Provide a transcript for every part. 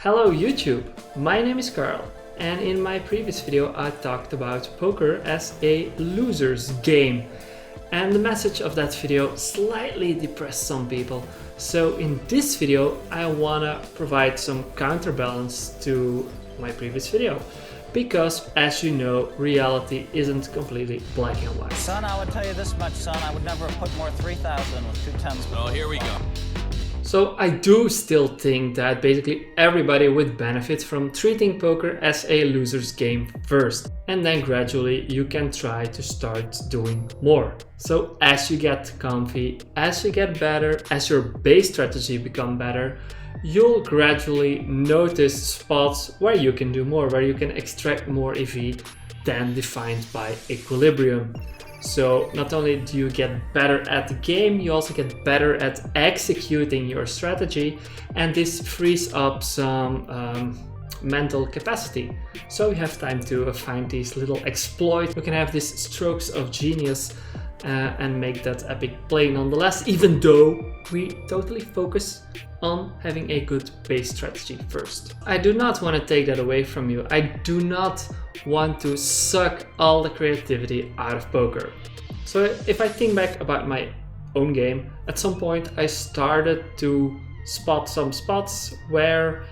Hello YouTube, my name is Carl, and in my previous video I talked about poker as a loser's game. And the message of that video slightly depressed some people. So in this video I wanna provide some counterbalance to my previous video. Because as you know, reality isn't completely black and white. Son, I would tell you this much, son, I would never have put more 3,000 with 2 tens. Oh, here we go. So I do still think that basically everybody would benefit from treating poker as a loser's game first. And then gradually you can try to start doing more. So as you get comfy, as you get better, as your base strategy become better, you'll gradually notice spots where you can do more, where you can extract more EV than defined by equilibrium. So not only do you get better at the game, you also get better at executing your strategy, and this frees up some mental capacity. So you have time to find these little exploits. You can have these strokes of genius and make that epic play nonetheless, even though we totally focus on having a good base strategy first. I do not want to take that away from you. I do not want to suck all the creativity out of poker. So if I think back about my own game, at some point I started to spot some spots where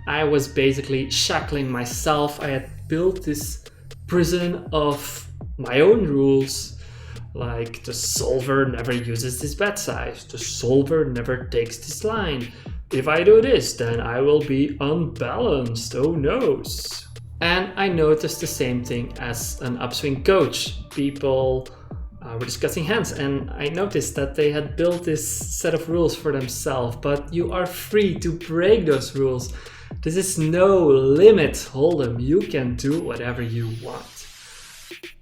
I was basically shackling myself. I had built this prison of my own rules. Like, the solver never uses this bet size, the solver never takes this line. If I do this, then I will be unbalanced, oh noes. And I noticed the same thing as an upswing coach. People were discussing hands, and I noticed that they had built this set of rules for themselves, but you are free to break those rules. This is no limit, Hold'em, you can do whatever you want.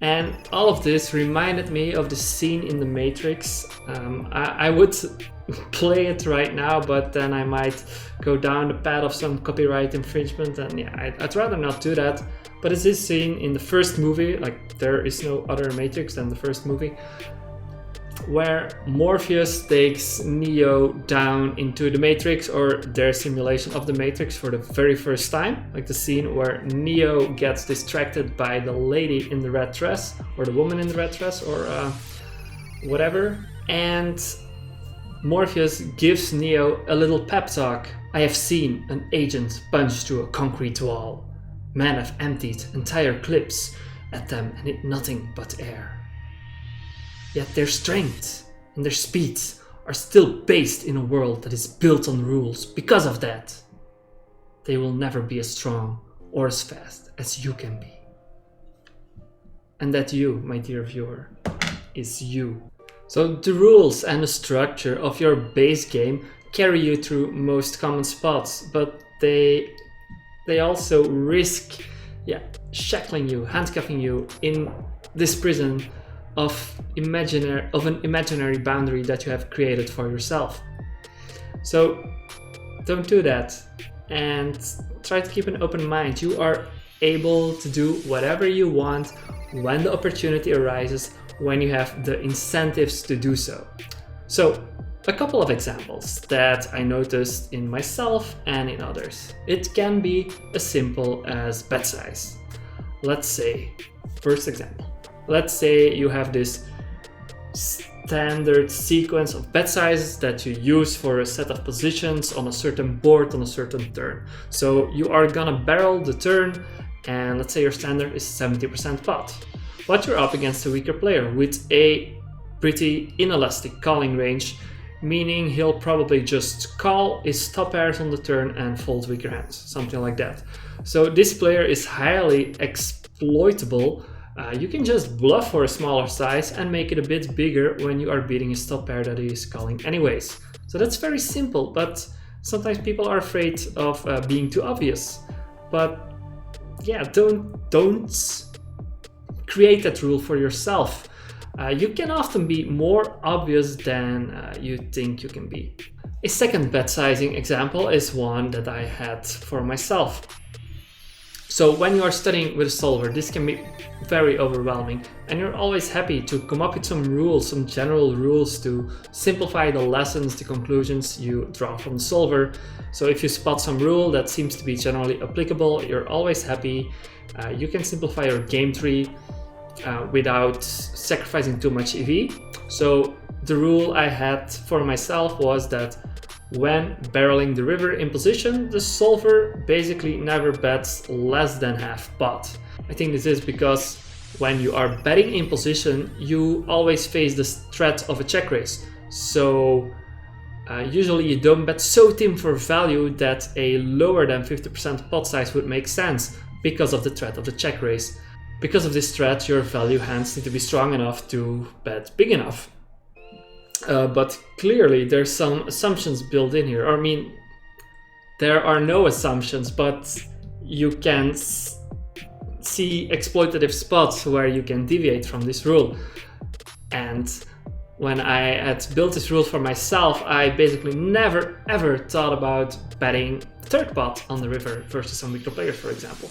And all of this reminded me of the scene in The Matrix. I would play it right now, but then I might go down the path of some copyright infringement, and yeah, I'd rather not do that. But it's this scene in the first movie, like there is no other Matrix than the first movie, where Morpheus takes Neo down into the Matrix, or their simulation of the Matrix, for the very first time. Like the scene where Neo gets distracted by the lady in the red dress, or the woman in the red dress, or whatever. And Morpheus gives Neo a little pep talk. I have seen an agent punch through a concrete wall. Men have emptied entire clips at them and hit nothing but air. Yet their strength and their speed are still based in a world that is built on rules. Because of that, they will never be as strong or as fast as you can be. And that you, my dear viewer, is you. So the rules and the structure of your base game carry you through most common spots, but they also risk shackling you, handcuffing you in this prison of an imaginary boundary that you have created for yourself. So don't do that, and try to keep an open mind. You are able to do whatever you want when the opportunity arises, when you have the incentives to do so. So a couple of examples that I noticed in myself and in others. It can be as simple as bet size. Let's say, first example. Let's say you have this standard sequence of bet sizes that you use for a set of positions on a certain board on a certain turn. So you are gonna barrel the turn, and let's say your standard is 70% pot. But you're up against a weaker player with a pretty inelastic calling range, meaning he'll probably just call his top pairs on the turn and fold weaker hands, something like that. So this player is highly exploitable. You can just bluff for a smaller size and make it a bit bigger when you are beating his top pair that he is calling anyways. So that's very simple, but sometimes people are afraid of being too obvious. But yeah, don't create that rule for yourself. You can often be more obvious than you think you can be. A second bet sizing example is one that I had for myself. So when you are studying with a solver, this can be very overwhelming, and you're always happy to come up with some rules, some general rules to simplify the lessons, the conclusions you draw from the solver. So if you spot some rule that seems to be generally applicable, you're always happy. You can simplify your game tree without sacrificing too much EV. So the rule I had for myself was that when barreling the river in position, the solver basically never bets less than half pot. I think this is because when you are betting in position, you always face the threat of a check raise. So usually you don't bet so thin for value that a lower than 50% pot size would make sense because of the threat of the check raise. Because of this threat, your value hands need to be strong enough to bet big enough. But clearly there's some assumptions built in here. Or, I mean, there are no assumptions, but you can see exploitative spots where you can deviate from this rule. And when I had built this rule for myself, I basically never ever thought about betting third pot on the river versus some weaker players, for example.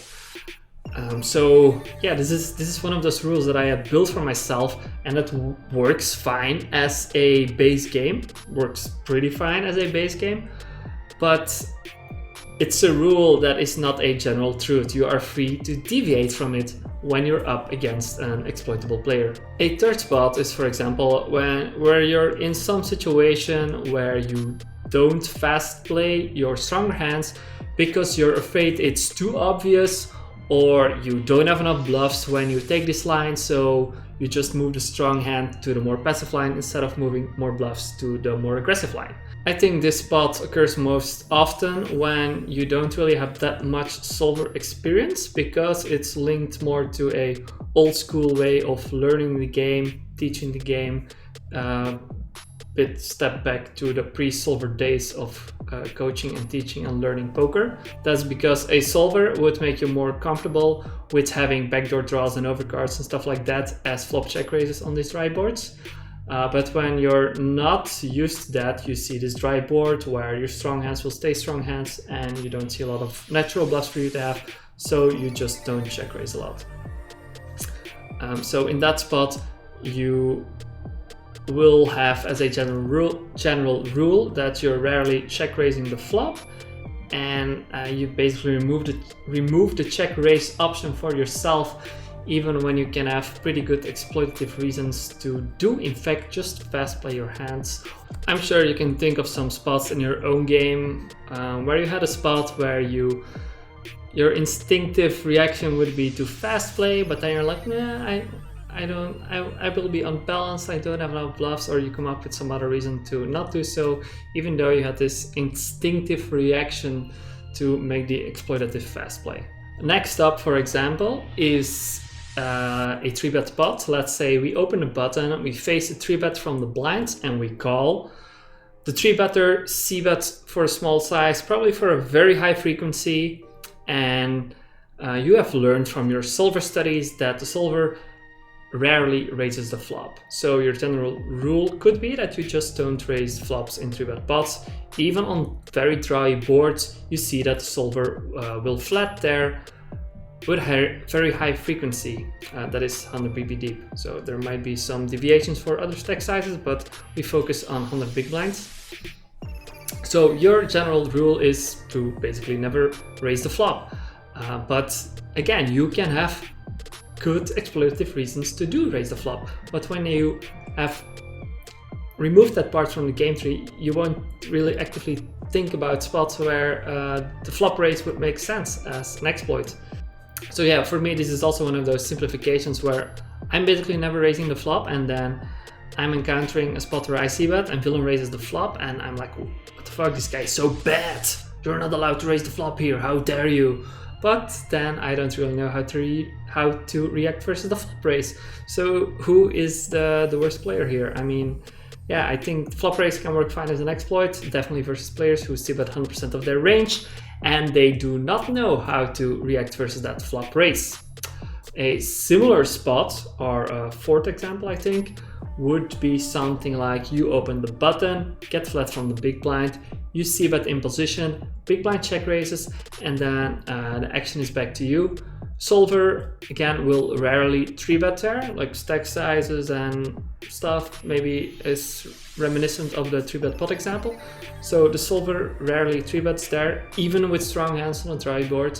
So yeah, this is one of those rules that I had built for myself, and that works fine as a base game, works pretty fine as a base game, but it's a rule that is not a general truth. You are free to deviate from it when you're up against an exploitable player. A third spot is, for example, where you're in some situation where you don't fast play your stronger hands because you're afraid it's too obvious, or you don't have enough bluffs when you take this line, so you just move the strong hand to the more passive line instead of moving more bluffs to the more aggressive line. I think this spot occurs most often when you don't really have that much solver experience, because it's linked more to a old school way of learning the game, teaching the game, bit step back to the pre-solver days of coaching and teaching and learning poker. That's because a solver would make you more comfortable with having backdoor draws and overcards and stuff like that as flop check raises on these dry boards. But when you're not used to that, you see this dry board where your strong hands will stay strong hands and you don't see a lot of natural bluffs for you to have, so you just don't check raise a lot. So in that spot, you will have as a general rule that you're rarely check raising the flop, and you basically remove the check raise option for yourself, even when you can have pretty good exploitative reasons to do in fact just fast play your hands. I'm sure you can think of some spots in your own game where you had a spot where your instinctive reaction would be to fast play, but then you're like, nah, I will be unbalanced, I don't have enough bluffs, or you come up with some other reason to not do so, even though you had this instinctive reaction to make the exploitative fast play. Next up, for example, is a 3-bet pot. Let's say we open a button, we face a 3-bet from the blinds, and we call. The 3-better c-bets for a small size, probably for a very high frequency, and you have learned from your solver studies that the solver rarely raises the flop. So your general rule could be that you just don't raise flops in 3-bet pots. Even on very dry boards, you see that the solver will flat there with very high frequency, that is 100 BB deep. So there might be some deviations for other stack sizes, but we focus on 100 big blinds. So your general rule is to basically never raise the flop. But again, you can have good exploitative reasons to do raise the flop, but when you have removed that part from the game tree, you won't really actively think about spots where the flop raise would make sense as an exploit. So yeah, for me this is also one of those simplifications where I'm basically never raising the flop, and then I'm encountering a spot where I see bet and villain raises the flop, and I'm like, what the fuck, this guy is so bad, you're not allowed to raise the flop here, how dare you. But then I don't really know how to react versus the flop raise. So who is the worst player here? I mean, yeah, I think flop raise can work fine as an exploit, definitely versus players who see bet 100% of their range, and they do not know how to react versus that flop raise. A similar spot, or a fourth example I think, would be something like you open the button, get flat from the big blind, you see bet in position, big blind check raises, and then the action is back to you. Solver, again, will rarely 3-bet there, like stack sizes and stuff maybe is reminiscent of the 3-bet pot example. So the solver rarely 3-bets there, even with strong hands on a dry board.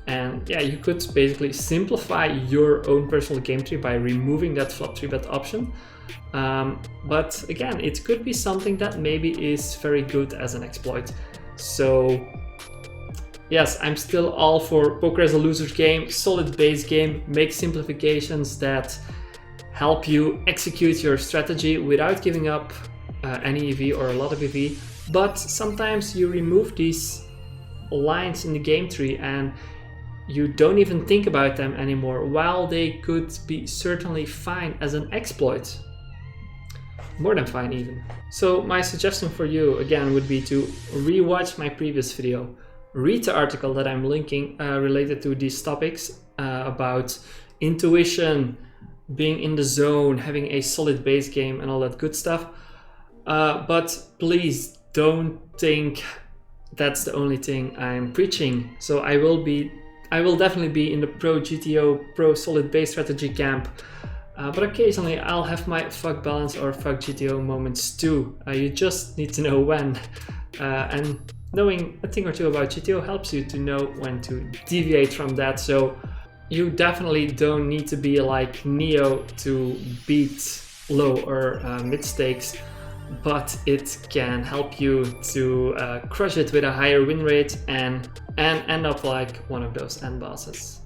And yeah, you could basically simplify your own personal game tree by removing that flop 3-bet option. But again, it could be something that maybe is very good as an exploit. So yes, I'm still all for poker as a loser's game, solid base game, make simplifications that help you execute your strategy without giving up any EV or a lot of EV. But sometimes you remove these lines in the game tree and you don't even think about them anymore, while they could be certainly fine as an exploit. More than fine even. So my suggestion for you again would be to rewatch my previous video, read the article that I'm linking related to these topics about intuition, being in the zone, having a solid base game and all that good stuff. But please don't think that's the only thing I'm preaching. So I will definitely be in the pro GTO, pro solid base strategy camp. But occasionally I'll have my fuck balance or fuck GTO moments too. You just need to know when. And knowing a thing or two about GTO helps you to know when to deviate from that. So you definitely don't need to be like Neo to beat low or mid stakes, but it can help you to crush it with a higher win rate and end up like one of those end bosses.